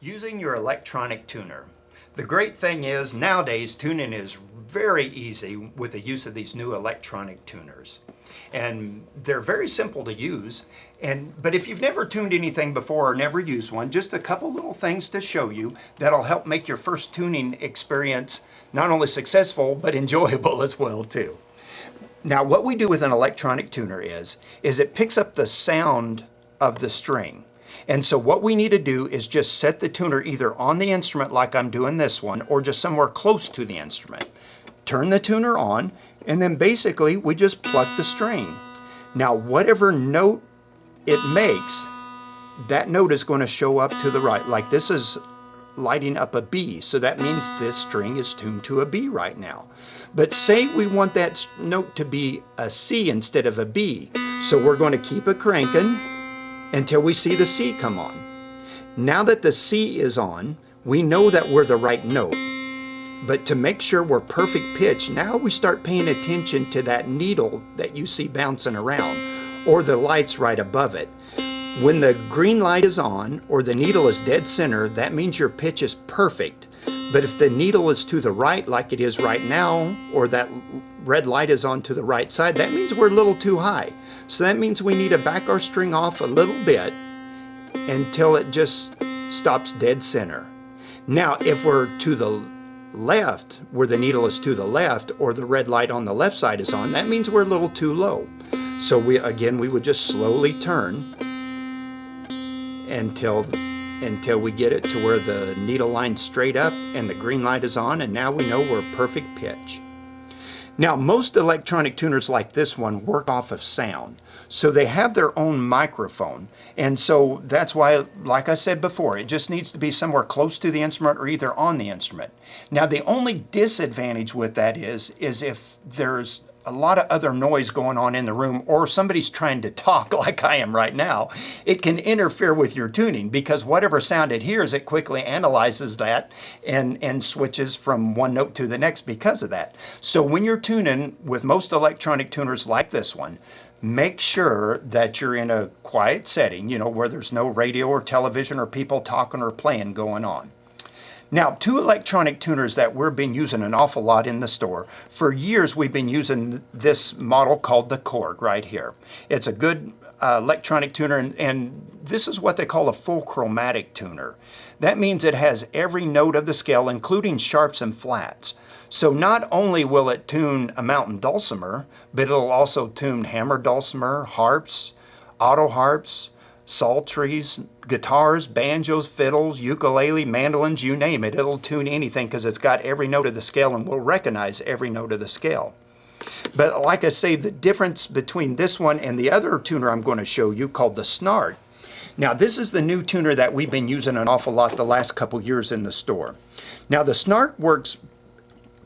Using your electronic tuner. The great thing is nowadays tuning is very easy with the use of these new electronic tuners. And they're very simple to use. But if you've never tuned anything before or never used one, just a couple little things to show you that'll help make your first tuning experience not only successful but enjoyable as well too. Now what we do with an electronic tuner is it picks up the sound of the string. And so what we need to do is just set the tuner either on the instrument like I'm doing this one, or just somewhere close to the instrument. Turn the tuner on, and then basically we just pluck the string. Now whatever note it makes, that note is going to show up to the right. Like this is lighting up a B, so that means this string is tuned to a B right now. But say we want that note to be a C instead of a B, so we're going to keep it cranking until we see the C come on. Now that the C is on, we know that we're the right note. But to make sure we're perfect pitch, now we start paying attention to that needle that you see bouncing around, or the lights right above it. When the green light is on, or the needle is dead center, that means your pitch is perfect. But if the needle is to the right, like it is right now, or that red light is on to the right side, that means we're a little too high. So that means we need to back our string off a little bit until it just stops dead center. Now, if we're to the left, where the needle is to the left, or the red light on the left side is on, that means we're a little too low. So we would just slowly turn until we get it to where the needle line's straight up and the green light is on, and now we know we're perfect pitch. Now, most electronic tuners like this one work off of sound. So they have their own microphone. And so that's why, like I said before, it just needs to be somewhere close to the instrument or either on the instrument. Now, the only disadvantage with that is if there's a lot of other noise going on in the room, or somebody's trying to talk like I am right now, it can interfere with your tuning, because whatever sound it hears, it quickly analyzes that and switches from one note to the next because of that. So when you're tuning with most electronic tuners like this one, make sure that you're in a quiet setting, where there's no radio or television or people talking or playing going on. Now, two electronic tuners that we've been using an awful lot in the store. For years, we've been using this model called the Korg right here. It's a good electronic tuner, and this is what they call a full chromatic tuner. That means it has every note of the scale, including sharps and flats. So not only will it tune a mountain dulcimer, but it'll also tune hammered dulcimer, harps, auto harps, psalteries, guitars, banjos, fiddles, ukulele, mandolins, you name it. It'll tune anything because it's got every note of the scale and will recognize every note of the scale. But like I say, the difference between this one and the other tuner I'm going to show you called the Snart. Now this is the new tuner that we've been using an awful lot the last couple years in the store. Now the Snart works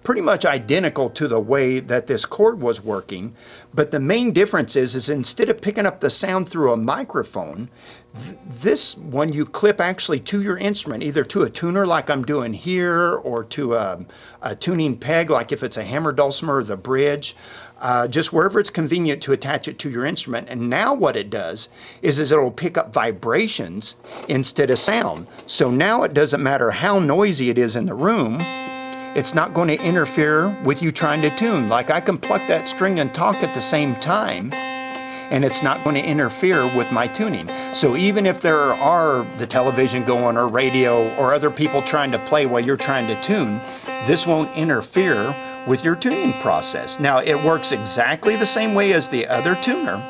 pretty much identical to the way that this Korg was working, but the main difference is instead of picking up the sound through a microphone, this one you clip actually to your instrument, either to a tuner like I'm doing here, or to a tuning peg like if it's a hammered dulcimer or the bridge, just wherever it's convenient to attach it to your instrument. And now what it does is it'll pick up vibrations instead of sound. So now it doesn't matter how noisy it is in the room, it's not going to interfere with you trying to tune. Like I can pluck that string and talk at the same time, and it's not going to interfere with my tuning. So even if there are the television going or radio or other people trying to play while you're trying to tune, this won't interfere with your tuning process. Now it works exactly the same way as the other tuner,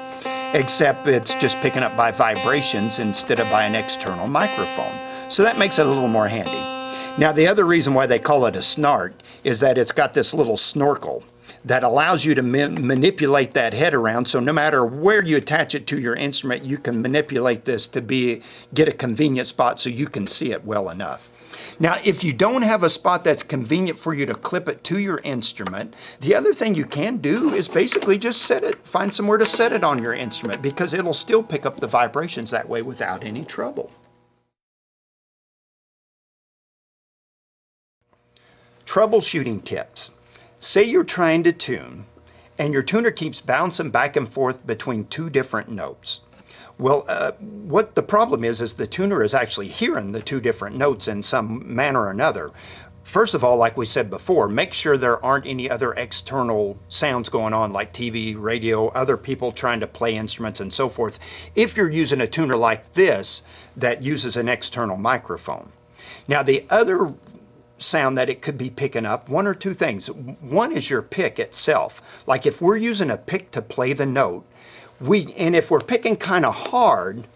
except it's just picking up by vibrations instead of by an external microphone. So that makes it a little more handy. Now the other reason why they call it a Snart is that it's got this little snorkel that allows you to manipulate that head around, so no matter where you attach it to your instrument, you can manipulate this to get a convenient spot so you can see it well enough. Now if you don't have a spot that's convenient for you to clip it to your instrument, the other thing you can do is basically just find somewhere to set it on your instrument, because it'll still pick up the vibrations that way without any trouble. Troubleshooting tips. Say you're trying to tune and your tuner keeps bouncing back and forth between two different notes. Well, what the problem is the tuner is actually hearing the two different notes in some manner or another. First of all, like we said before, make sure there aren't any other external sounds going on like TV, radio, other people trying to play instruments and so forth, if you're using a tuner like this that uses an external microphone. Now, the other sound that it could be picking up, one or two things. One is your pick itself. Like if we're using a pick to play the note, and if we're picking kind of hard,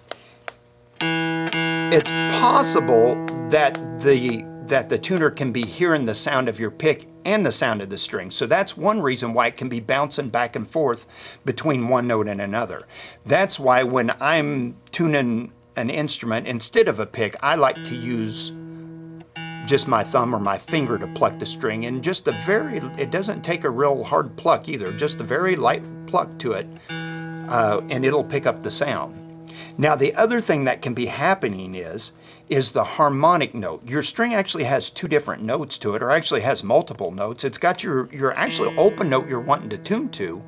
it's possible that the tuner can be hearing the sound of your pick and the sound of the string. So that's one reason why it can be bouncing back and forth between one note and another. That's why when I'm tuning an instrument, instead of a pick, I like to use just my thumb or my finger to pluck the string, and just it doesn't take a real hard pluck either, just a very light pluck to it, and it'll pick up the sound. Now, the other thing that can be happening is the harmonic note. Your string actually has two different notes to it, or actually has multiple notes. It's got your actual open note you're wanting to tune to,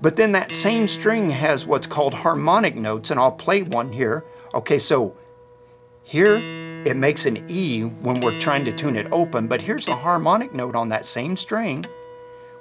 but then that same string has what's called harmonic notes, and I'll play one here. Okay, so here it makes an E when we're trying to tune it open, but here's the harmonic note on that same string,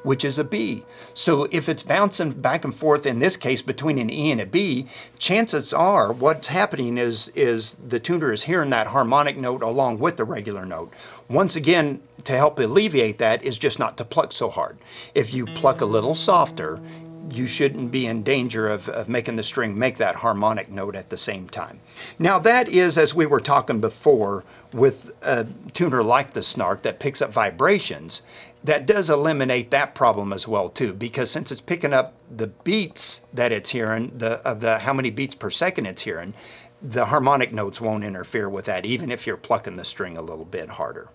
which is a B. So if it's bouncing back and forth, in this case, between an E and a B, chances are what's happening is the tuner is hearing that harmonic note along with the regular note. Once again, to help alleviate that is just not to pluck so hard. If you pluck a little softer, you shouldn't be in danger of making the string make that harmonic note at the same time. Now that is, as we were talking before, with a tuner like the Snark that picks up vibrations, that does eliminate that problem as well too, because since it's picking up the beats that it's hearing, how many beats per second it's hearing, the harmonic notes won't interfere with that, even if you're plucking the string a little bit harder.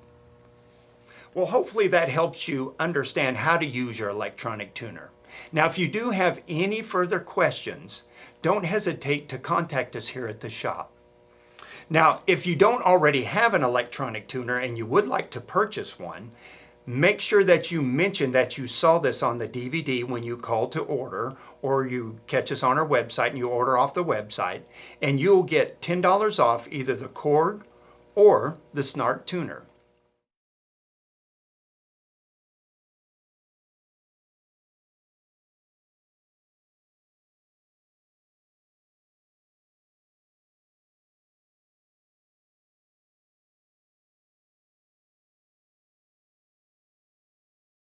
Well, hopefully that helps you understand how to use your electronic tuner. Now, if you do have any further questions, don't hesitate to contact us here at the shop. Now, if you don't already have an electronic tuner and you would like to purchase one, make sure that you mention that you saw this on the DVD when you call to order, or you catch us on our website and you order off the website, and you'll get $10 off either the Korg or the Snark tuner.